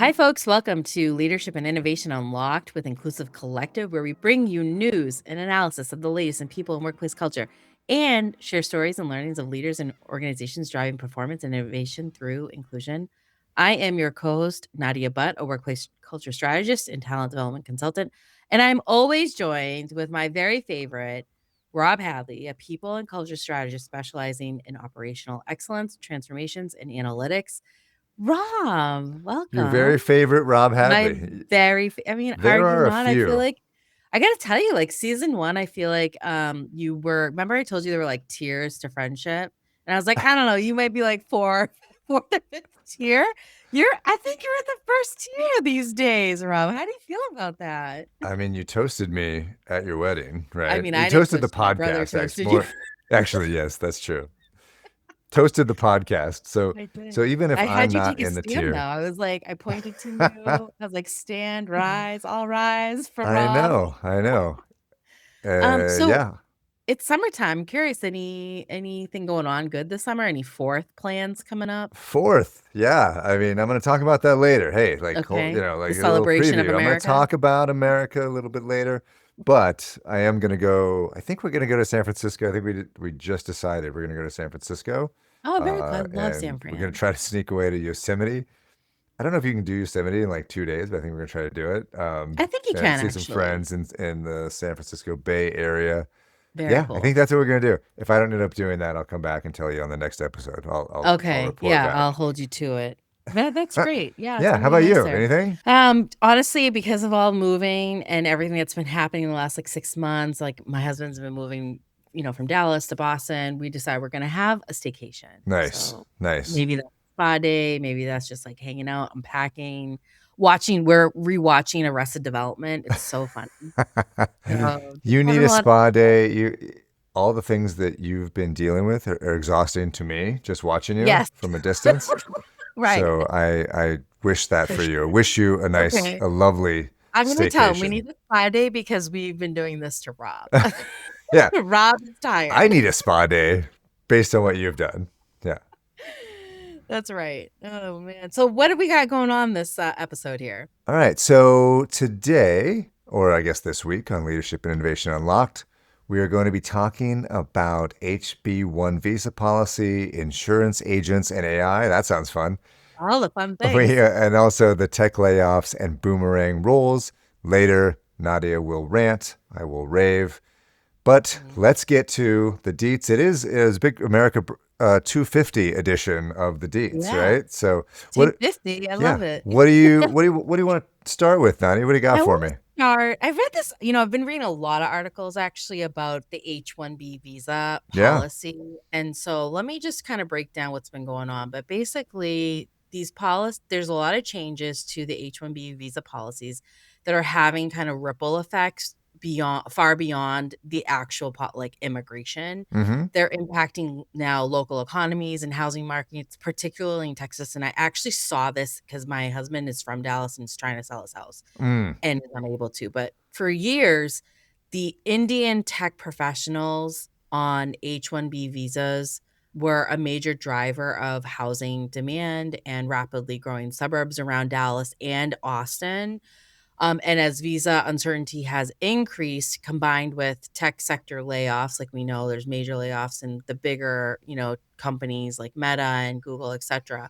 Hi, folks. Welcome to Leadership and Innovation Unlocked with Inclusive Collective, where we bring you news and analysis of the latest in people and workplace culture and share stories and learnings of leaders and organizations driving performance and innovation through inclusion. I am your co host, Nadia Butt, a workplace culture strategist and talent development consultant. And I'm always joined with my very favorite, Rob Hadley, a people and culture strategist specializing in operational excellence, transformations, and analytics. Rob, Your very welcome. favorite Rob My Hadley. I mean, are There you are a not? I feel few. like I gotta tell you, like season one, I feel like you were remember I told you there were like tiers to friendship? And I was like, I don't know, you might be like fourth or fifth tier. I think you're at the first tier these days, Rob. How do you feel about that? I mean, you toasted me at your wedding, I right? mean, You I didn't toasted the toast you, my brother podcast, toasted you. more. Actually, yes, that's true. Toasted the podcast. So, I so did. even if I I'm had you not take a in the stand though. tier, I was like, I pointed to you. I was like, stand, rise, all rise for I Rob. know, I know. So Yeah, it's summertime. I'm curious, anything going on good this summer? Any fourth plans coming up? fourth. Yeah, I mean, I'm going to talk about that later. Hey, like, Okay. The like a little celebration of preview. I'm going to America. talk about America a little bit later, but I am going to go. I think we're going to go to San Francisco. I think we just decided we're going to go to San Francisco, Oh, very cool. I love San and we're going to Fran. try to sneak away to Yosemite. I don't know if you can do Yosemite in like 2 days, but I think we're going to try to do it. I think you And can see some actually. friends in the San Francisco Bay Area. Very Yeah, I think cool. that's what we're going to do. If I don't end up doing that, I'll come back and tell you on the next episode. I'll Okay. report Yeah, I'll back. hold you to it. That's great. Yeah, it's Yeah. gonna How be about nice you? there. Anything? Honestly, because of all moving and everything that's been happening in the last like 6 months, like my husband's been moving, from Dallas to Boston. We decided we're gonna have a staycation. Nice. So Nice. maybe that's spa day, maybe that's just like hanging out, unpacking, we're rewatching Arrested Development. It's so funny. So just You need having a a lot of spa day. All the things that you've been dealing with are exhausting to me just watching you yes. from a distance. Right. So I wish that For for you. I sure. wish you Okay. a lovely I'm gonna tell him we staycation. need a spa day because we've been doing this to Rob. Yeah, Rob is I tired. need a spa day based on what you've done. Yeah. That's right. Oh man. So what do we got going on this episode here? All right. So today, or I guess this week on Leadership and Innovation Unlocked, we are going to be talking about HB1 visa policy, insurance agents, and AI. That sounds fun. All the fun We things. and also the tech layoffs and boomerang roles. Later, Nadia will rant. I will rave. But Mhm. let's get to the deets. It is Big America 250 edition of the deets, Yeah. right? So what? 250. I Yeah. love it. What do you want to start with, Nadia? What do you got I for want me? to start. I've read this, I've been reading a lot of articles actually about the H-1B visa Yeah. policy. And so let me just kind of break down what's been going on. But basically, there's a lot of changes to the H-1B visa policies that are having kind of ripple effects far beyond the actual like immigration. Mm-hmm. They're impacting now local economies and housing markets, particularly in Texas. And I actually saw this because my husband is from Dallas and is trying to sell his house Mm. and is unable to. But for years, the Indian tech professionals on H-1B visas were a major driver of housing demand and rapidly growing suburbs around Dallas and Austin. And as visa uncertainty has increased, combined with tech sector layoffs, like we know there's major layoffs in the bigger, companies like Meta and Google, et cetera,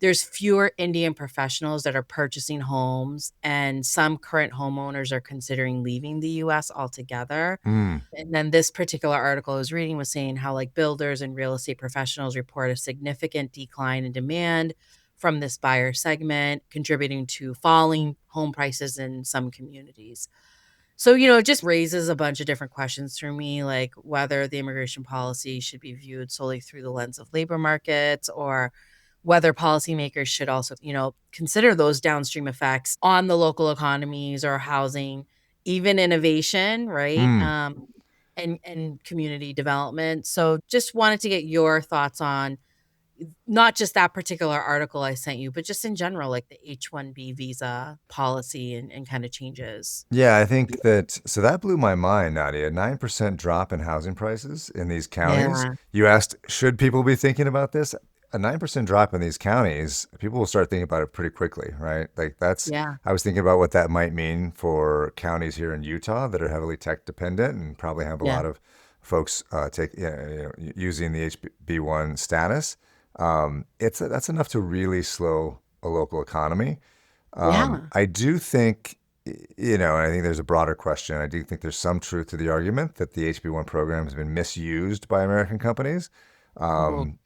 there's fewer Indian professionals that are purchasing homes, and some current homeowners are considering leaving the US altogether. Mm. And then this particular article I was reading was saying how like builders and real estate professionals report a significant decline in demand from this buyer segment, contributing to falling home prices in some communities. So, it just raises a bunch of different questions for me, like whether the immigration policy should be viewed solely through the lens of labor markets or whether policymakers should also, consider those downstream effects on the local economies or housing, even innovation, right? Mm. And community development. So just wanted to get your thoughts on not just that particular article I sent you, but just in general, like the H-1B visa policy and kind of changes. Yeah, I think that blew my mind, Nadia. 9% drop in housing prices in these counties. Yeah. You asked, should people be thinking about this? a 9% drop in these counties, people will start thinking about it pretty quickly, right? Like that's, Yeah. I was thinking about what that might mean for counties here in Utah that are heavily tech dependent and probably have a Yeah. lot of folks using the HB1 status. That's enough to really slow a local economy. Yeah. I do think, and I think there's a broader question. I do think there's some truth to the argument that the HB1 program has been misused by American companies. Mhm. Um,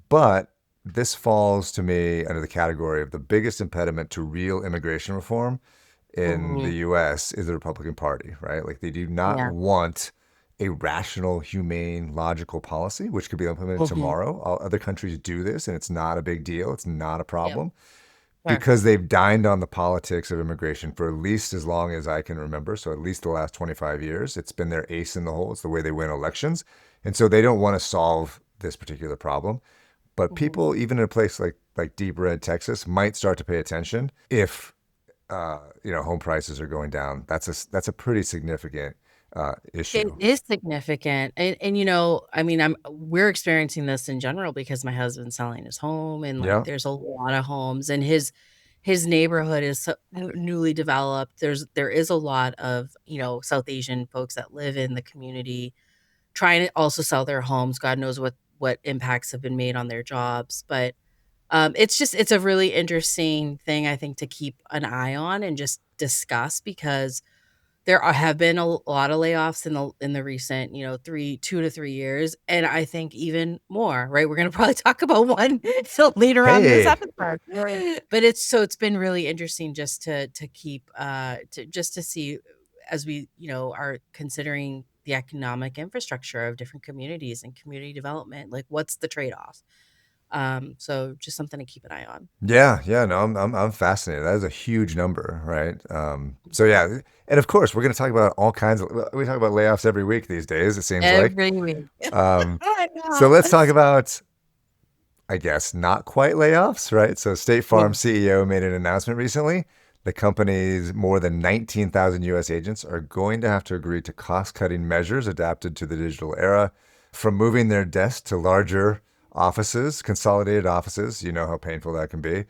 but this falls to me under the category of the biggest impediment to real immigration reform in the Mhm. US is the Republican Party, right? Like they do not Yeah. want a rational, humane, logical policy, which could be implemented Mhm. tomorrow. All other countries do this, and it's not a big deal. It's not a Yep. problem Sure. because they've dined on the politics of immigration for at least as long as I can remember. So at least the last 25 years, it's been their ace in the hole. It's the way they win elections. And so they don't want to solve this particular problem. But Mhm. people, even in a place like deep red Texas, might start to pay attention if home prices are going down. That's a pretty significant It issue. is significant, and, I mean, we're experiencing this in general because my husband's selling his home, and, like, Yeah. there's a lot of homes, and his neighborhood is so newly developed. There is a lot of, South Asian folks that live in the community trying to also sell their homes. God knows what impacts have been made on their jobs, but, it's a really interesting thing, I think, to keep an eye on and just discuss because have been a lot of layoffs in the recent, 2 to 3 years, and I think even more, right? We're gonna probably talk about one later on in this Hey, episode. But it's been really interesting just to keep, to just to see as we, are considering the economic infrastructure of different communities and community development, like, what's the trade-off? So just something to keep an eye on. yeah, yeah, no, I'm fascinated. That is a huge number, right? So yeah, and of course we're going to talk about all kinds of. We talk about layoffs every week these days. It seems like. Every week. Um, I so know. let's talk about, I guess, not quite layoffs, right? So State Farm Mhm. CEO made an announcement recently. The company's more than 19,000 U.S. agents are going to have to agree to cost-cutting measures adapted to the digital era, from moving their desks to larger offices, consolidated offices. You know how painful that can be.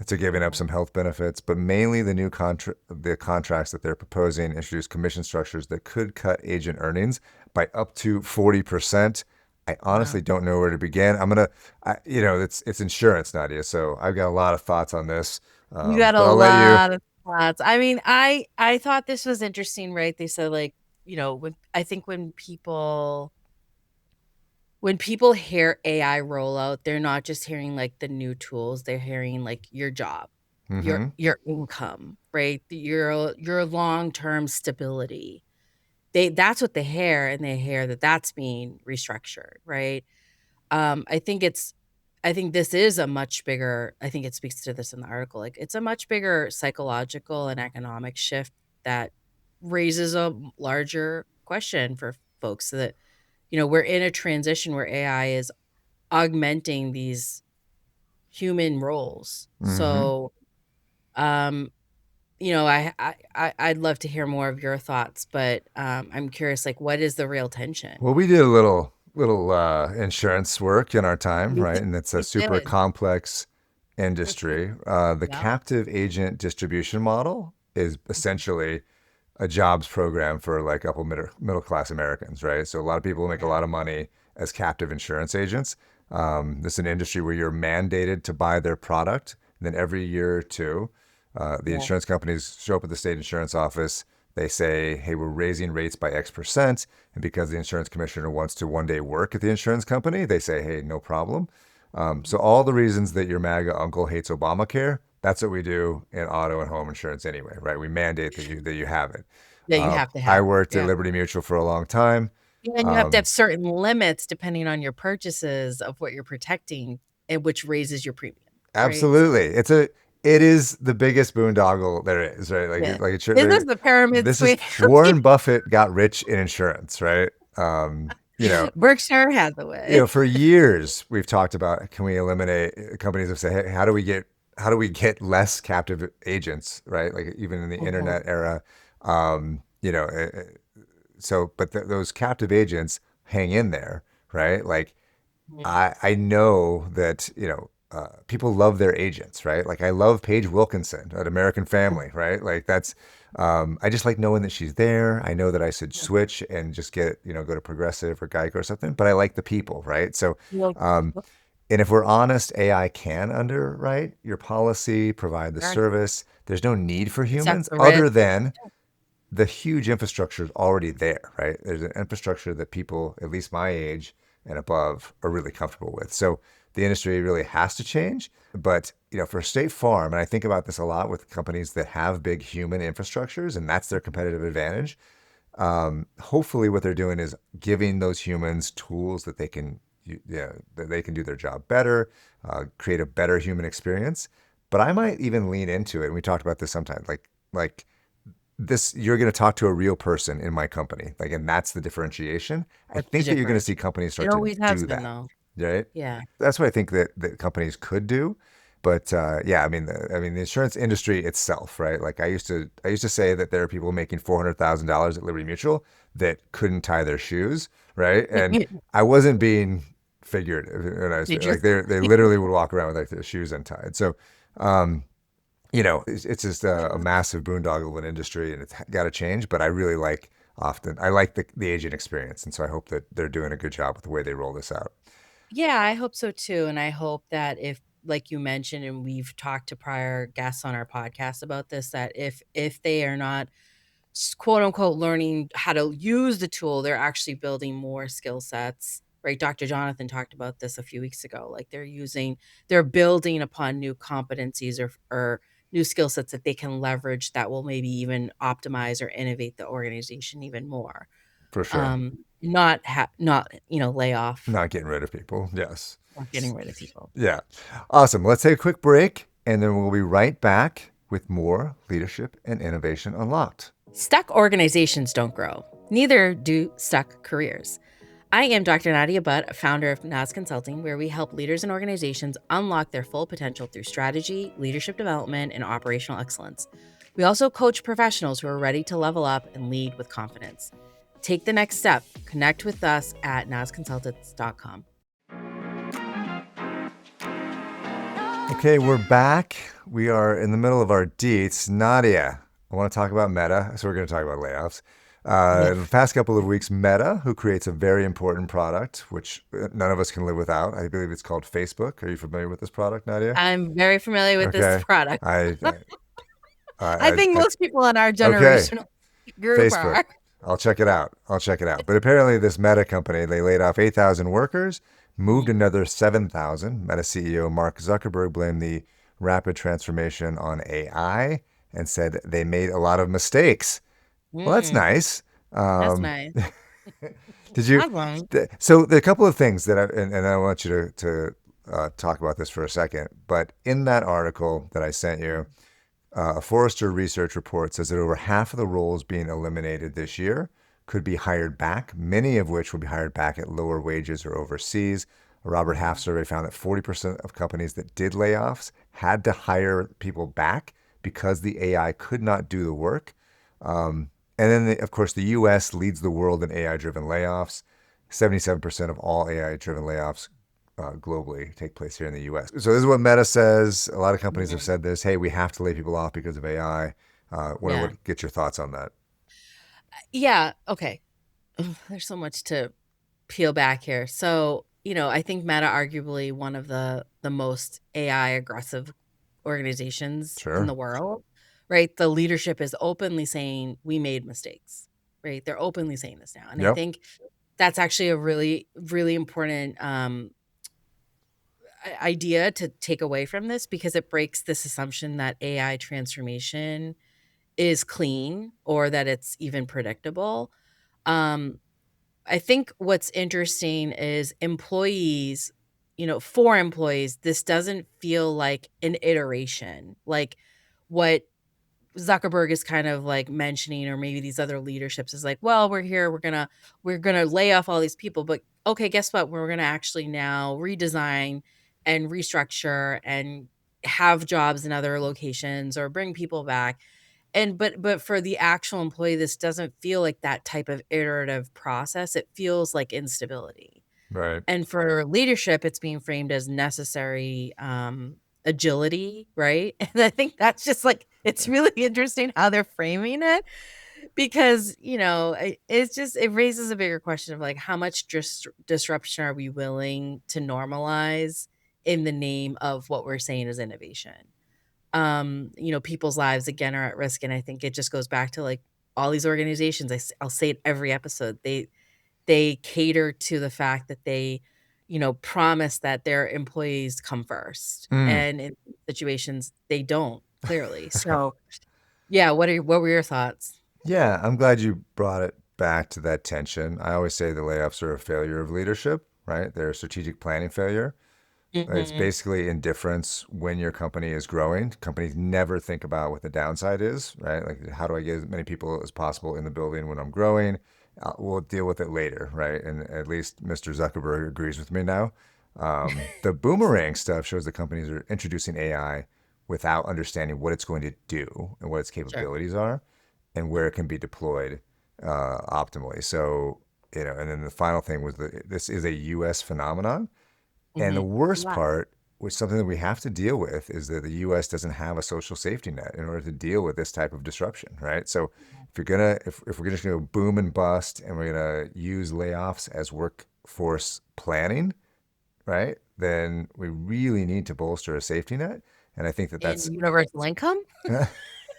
To giving up Mhm. some health benefits, but mainly the contracts that they're proposing introduce commission structures that could cut agent earnings by up to 40%. I honestly Wow. don't know where to begin. It's insurance, Nadia. So I've got a lot of thoughts on this, You got a but I'll let you. lot of thoughts. I mean, I thought this was interesting, right? They said, like, when I think when people hear AI rollout, they're not just hearing, like, the new tools, they're hearing, like, your job, your Hmm. your income, right? Your long-term stability. That's what they hear, and they hear that that's being restructured, right? Um, I think it's I think this is a much bigger I think it speaks to this in the article, like, it's a much bigger psychological and economic shift that raises a larger question for folks so that, we're in a transition where AI is augmenting these human roles. Hmm. So, um, I'd love to hear more of your thoughts, but, I'm curious, like, what is the real tension? Well, we did a little insurance work in our time, We right? did And it's a we super did. complex industry. The Yep. captive agent distribution model is essentially a jobs program for like upper middle class Americans, right? So a lot of people make a Yeah. lot of money as captive insurance agents. This is an industry where you're mandated to buy their product. And then every year or two, the Yeah. insurance companies show up at the state insurance office. They say, hey, we're raising rates by X%. And because the insurance commissioner wants to one day work at the insurance company, they say, hey, no problem. So Mhm. all the reasons that your MAGA uncle hates Obamacare, that's what we do in auto and home insurance anyway, right? We mandate that you have it. That you have to I have it, worked at yeah. Liberty Mutual for a long time. Yeah, and you have to have Um, certain limits depending on your purchases of what you're protecting, and which raises your premium, right? So Absolutely, it is the biggest boondoggle there is, right? yeah. Like it should. This is the pyramid This is scheme. Warren Buffett got rich in insurance, right? You know, Berkshire Hathaway. for years we've talked about, can we eliminate, companies have said, hey, how do we get less captive agents, right? Like even in the Mhm. internet era, um, you know, uh, uh, but those captive agents hang in there, right? Like Mhm. I know that, people love their agents, right? Like I love Paige Wilkinson at American Family, right? Like that's, I just like knowing that she's there. I know that I should switch and just get, go to Progressive or Geico or something, but I like the people, right? So, Well, um, and if we're honest, AI can underwrite your policy, provide the sure. service. There's no need for Accept humans the risk. other than the huge infrastructure is already there, right? There's an infrastructure that people, at least my age and above, are really comfortable with. So the industry really has to change. But for State Farm, and I think about this a lot with companies that have big human infrastructures, and that's their competitive advantage. Hopefully, what they're doing is giving those humans tools that they can, yeah, that they can do their job better, create a better human experience. But I might even lean into it. And we talked about this sometimes, like this you're going to talk to a real person in my company, like, and that's the differentiation. I That's the think that you're going to difference. see companies It start to always has do been, that, though. right? Yeah. That's what I think that companies could do. But yeah, I mean the insurance industry itself, right? Like I used to say that there are people making $400,000 at Liberty Mutual that couldn't tie their shoes, right? And I wasn't being figurative, and I was Did you? like they literally would walk around with like their shoes untied. So um, it's just a massive boondoggle of an industry, and it's got to change. But I like the agent experience, and so I hope that they're doing a good job with the way they roll this out. Yeah, I hope so too, and I hope that if, like you mentioned, and we've talked to prior guests on our podcast about this, that if they are not quote unquote learning how to use the tool, they're actually building more skill sets. Right. Dr. Jonathan talked about this a few weeks ago. Like they're building upon new competencies or new skill sets that they can leverage that will maybe even optimize or innovate the organization even more. For sure. Not, lay off Not getting rid of people. Yes. or getting rid of people. Yeah. Awesome. Let's take a quick break, and then we'll be right back with more Leadership and Innovation Unlocked. Stuck organizations don't grow. Neither do stuck careers. I am Dr. Nadia Butt, founder of NAS Consulting, where we help leaders and organizations unlock their full potential through strategy, leadership development, and operational excellence. We also coach professionals who are ready to level up and lead with confidence. Take the next step. Connect with us at nasconsultants.com. Okay, we're back. We are in the middle of our deets. Nadia, I want to talk about Meta, so we're going to talk about layoffs. The past couple of weeks, Meta, who creates a very important product, which none of us can live without. I believe it's called Facebook. Are you familiar with this product, Nadia? I'm very familiar with this Okay. product. I, I I, think I most people in our okay. generational group Facebook. are. I'll check it out. I'll check it out. But apparently, this Meta company, they laid off 8,000 workers, moved another 7,000. Meta CEO Mark Zuckerberg blamed the rapid transformation on AI and said they made a lot of mistakes. Well, that's Mm, nice. that's Um, nice. did you? Awesome. So there are a couple of things that and I want you to talk about this for a second. But in that article that I sent you, a Forrester research report says that over half of the roles being eliminated this year could be hired back, many of which will be hired back at lower wages or overseas. A Robert Half survey found that 40% of companies that did layoffs had to hire people back because the AI could not do the work. And then, of course, the US leads the world in AI driven layoffs. 77% of all AI driven layoffs globally take place here in the US. So this is what Meta says. A lot of companies have Mhm. said this. Hey, we have to lay people off because of AI. Yeah. Get your thoughts on that? Yeah. Okay. Ugh, there's so much to peel back here. So, I think Meta arguably one of the most AI aggressive organizations in Sure. the world, right? The leadership is openly saying we made mistakes, right? They're openly saying this now. And I Yep. think that's actually a really, really important idea to take away from this because it breaks this assumption that AI transformation is clean or that it's even predictable. Um, I think what's interesting is for employees, this doesn't feel like an iteration. Like what Zuckerberg is kind of like mentioning, or maybe these other leaderships is like, well, we're here, we're gonna lay off all these people, but okay, guess what? We're gonna actually now redesign and restructure and have jobs in other locations or bring people back. And but for the actual employee, this doesn't feel like that type of iterative process. It feels like instability. Right. And for leadership, it's being framed as necessary agility, right? And I think that's just like it's really interesting how they're framing it because, it raises a bigger question of like how much disruption are we willing to normalize in the name of what we're saying is innovation? People's lives again are at risk, and I think it just goes back to like all these organizations. I'll say it every episode. They cater to the fact that they, promise that their employees come first, Mm. and in situations they don't clearly. So, yeah, what were your thoughts? Yeah, I'm glad you brought it back to that tension. I always say the layoffs are a failure of leadership, right? They're a strategic planning failure. It's Mhm. basically indifference when your company is growing. Companies never think about what the downside is, right? Like, how do I get as many people as possible in the building when I'm growing? We'll deal with it later, right? And at least Mr. Zuckerberg agrees with me now. The boomerang stuff shows that companies are introducing AI without understanding what it's going to do and what its Sure. capabilities are and where it can be deployed optimally. So, and then the final thing was that this is a US phenomenon. And the Mhm. worst Yeah. part, which is something that we have to deal with, is that the US doesn't have a social safety net in order to deal with this type of disruption, right? So if we're just gonna boom and bust and we're gonna use layoffs as workforce planning, right? Then we really need to bolster a safety net. And I think that And that's universal income?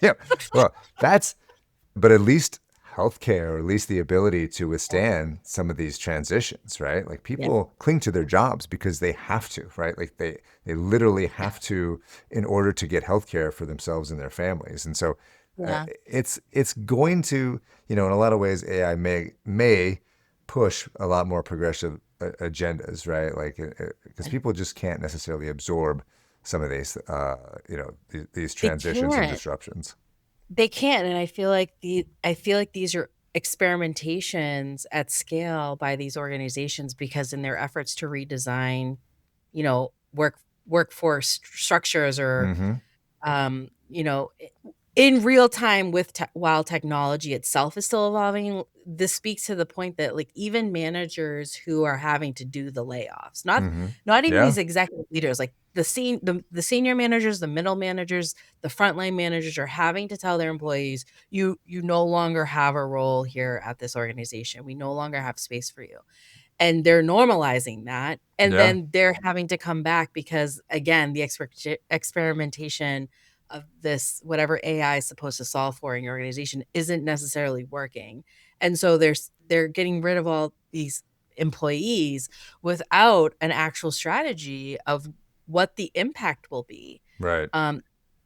yeah. Well, that's but at least healthcare, or at least the ability to Yeah. withstand some of these transitions, right? Like Yeah. people cling to their jobs because they have to, right? Like they literally have to in order to get healthcare for themselves and their families. And so Yeah. it's going to, in a lot of ways, AI may push a lot more progressive agendas, right? Like because people just can't necessarily absorb some of these, these They transitions and can't. disruptions. They can't, and I feel like these are experimentations at scale by these organizations because in their efforts to redesign, workforce structures or Mm-hmm. in real time with while technology itself is still evolving. This speaks to the point that like even managers who are having to do the layoffs, not Mm-hmm. not even Yeah. these executive leaders, like the senior managers, the middle managers, the frontline managers are having to tell their employees, you no longer have a role here at this organization. We no longer have space for you, and they're normalizing that, and Yeah. then they're having to come back because again the experimentation of this whatever AI is supposed to solve for in your organization isn't necessarily working, and so they're getting rid of all these employees without an actual strategy of what the impact will be. Right. um,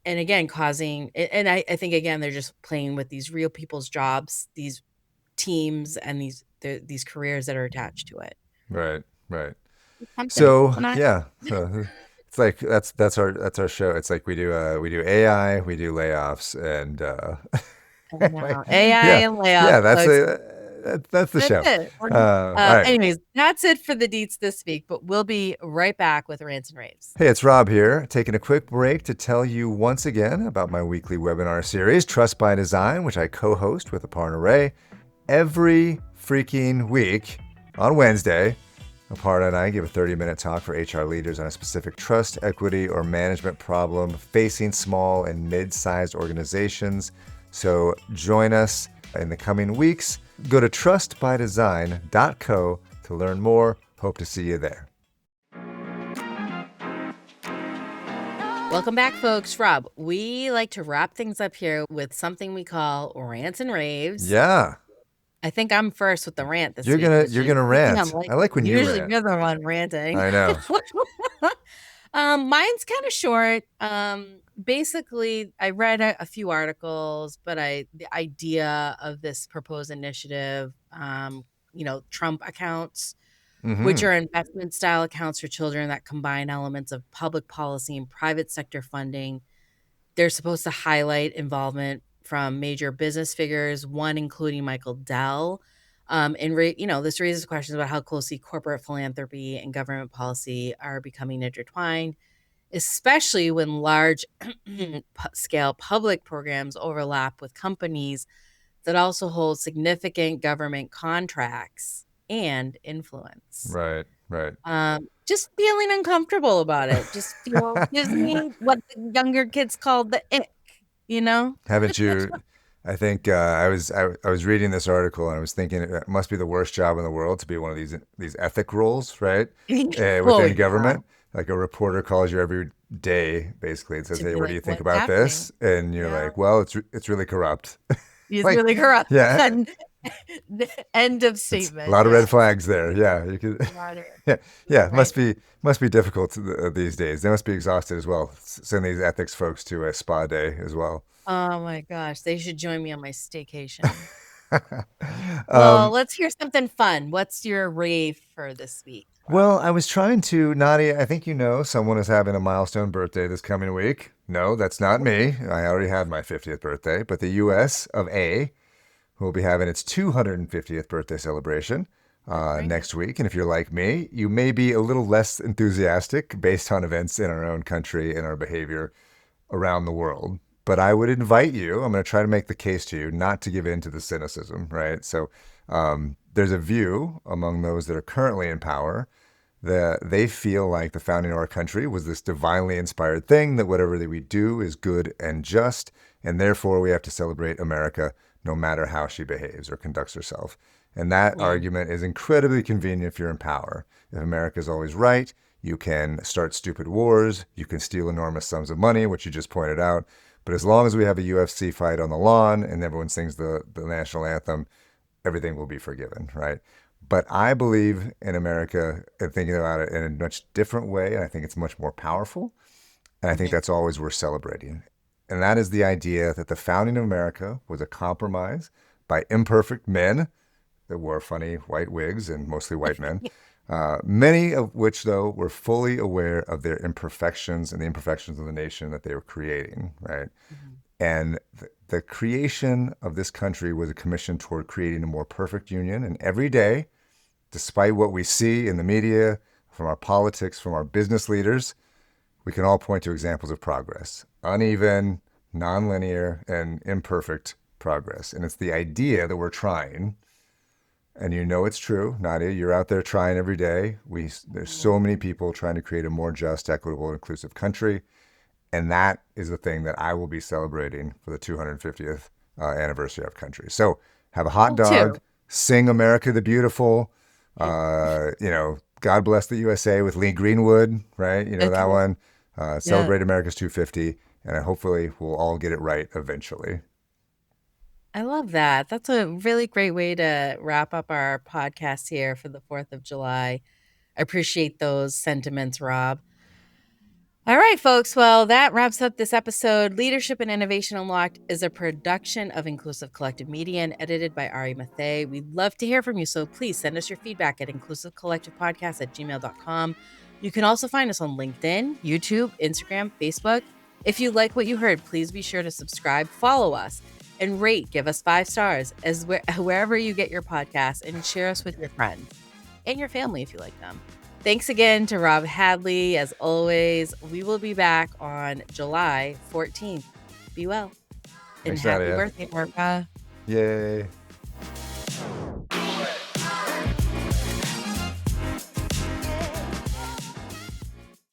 and again causing and I think again they're just playing with these real people's jobs, these teams, and these careers that are attached to it. Right. Right. Something. So Well, not yeah, it's like that's our show. It's like we do AI, we do layoffs, and I like, know. AI yeah, and layoff yeah. That's folks. that's the That's show. it. All right. Anyways, that's it for the deets this week, but we'll be right back with rants and raves. Hey, it's Rob here, taking a quick break to tell you once again about my weekly webinar series, Trust by Design, which I co-host with a partner Ray every freaking week on Wednesday. Aparna and I give a 30-minute talk for HR leaders on a specific trust, equity, or management problem facing small and mid-sized organizations. So join us in the coming weeks. Go to trustbydesign.co to learn more. Hope to see you there. Welcome back, folks. Rob, we like to wrap things up here with something we call rants and raves. Yeah, I think I'm first with the rant this you're week, gonna which you're is gonna something I'm rant. I liking. like when you Usually rant. you're the one ranting. I know. Mine's kind of short. Basically, I read a few articles, but the idea of this proposed initiative, Trump accounts, which Mm-hmm. are investment style accounts for children that combine elements of public policy and private sector funding. They're supposed to highlight involvement from major business figures, one including Michael Dell. This raises questions about how closely corporate philanthropy and government policy are becoming intertwined, especially when large scale public programs overlap with companies that also hold significant government contracts and influence. Right. Right. Just feeling uncomfortable about it. Just gives me what the younger kids call the ick, you know? Haven't you? I think I was reading this article and I was thinking it must be the worst job in the world to be one of these ethic roles, right? Oh, Within yeah. government, like a reporter calls you every day, basically, and says, To "Hey, be what do like, you think "What's about happening?" this?" And you're Yeah. like, "Well, it's really corrupt." He's Like, really corrupt. yeah, And end of it's a statement. lot of red Yeah. flags there. Yeah, you could. Water. Yeah, You're yeah. right. Must be difficult these days. They must be exhausted as well. Send these ethics folks to a spa day as well. Oh my gosh. They should join me on my staycation. Well, um, let's hear something fun. What's your rave for this week, Rob? Well, I was trying to, Nadia, I think you know someone is having a milestone birthday this coming week. No, that's not me. I already had my 50th birthday, but the US of A will be having its 250th birthday celebration That's right. next week. And if you're like me, you may be a little less enthusiastic based on events in our own country and our behavior around the world. But I would invite you, I'm going to try to make the case to you not to give in to the cynicism, right? So there's a view among those that are currently in power that they feel like the founding of our country was this divinely inspired thing, that whatever that we do is good and just, and therefore we have to celebrate America no matter how she behaves or conducts herself. And that Mm, argument is incredibly convenient if you're in power. If America is always right, you can start stupid wars, you can steal enormous sums of money, which you just pointed out. But as long as we have a UFC fight on the lawn and everyone sings the national anthem, everything will be forgiven, right? But I believe in America and thinking about it in a much different way. And I think it's much more powerful. And I think mhm. that's always worth celebrating. And that is the idea that the founding of America was a compromise by imperfect men that wore funny white wigs and mostly white men, many of which, though, were fully aware of their imperfections and the imperfections of the nation that they were creating, right? Mhm. And the creation of this country was a commission toward creating a more perfect union. And every day, despite what we see in the media, from our politics, from our business leaders, we can all point to examples of progress uneven, nonlinear, and imperfect progress. And it's the idea that we're trying. And you know it's true, Nadia. You're out there trying every day. There's so many Mhm. people trying to create a more just, equitable, inclusive country. And that is the thing that I will be celebrating for the 250th anniversary of country. So have a hot Well, too. dog, sing America the Beautiful, God Bless the USA with Lee Greenwood, right? You know that Okay. one. Yeah. Celebrate America's 250, and hopefully we'll all get it right eventually. I love that. That's a really great way to wrap up our podcast here for the 4th of July. I appreciate those sentiments, Rob. All right, folks. Well, that wraps up this episode. Leadership and Innovation Unlocked is a production of Inclusive Collective Media and edited by Ari Mathey. We'd love to hear from you, so please send us your feedback at inclusivecollectivepodcast@gmail.com. You can also find us on LinkedIn, YouTube, Instagram, Facebook. If you like what you heard, please be sure to subscribe, follow us, and rate. Give us 5 stars wherever you get your podcast, and share us with your friends and your family if you like them. Thanks again to Rob Hadley. As always, we will be back on July 14th. Be well and Thanks, happy Nadia. birthday, Marka. Yay.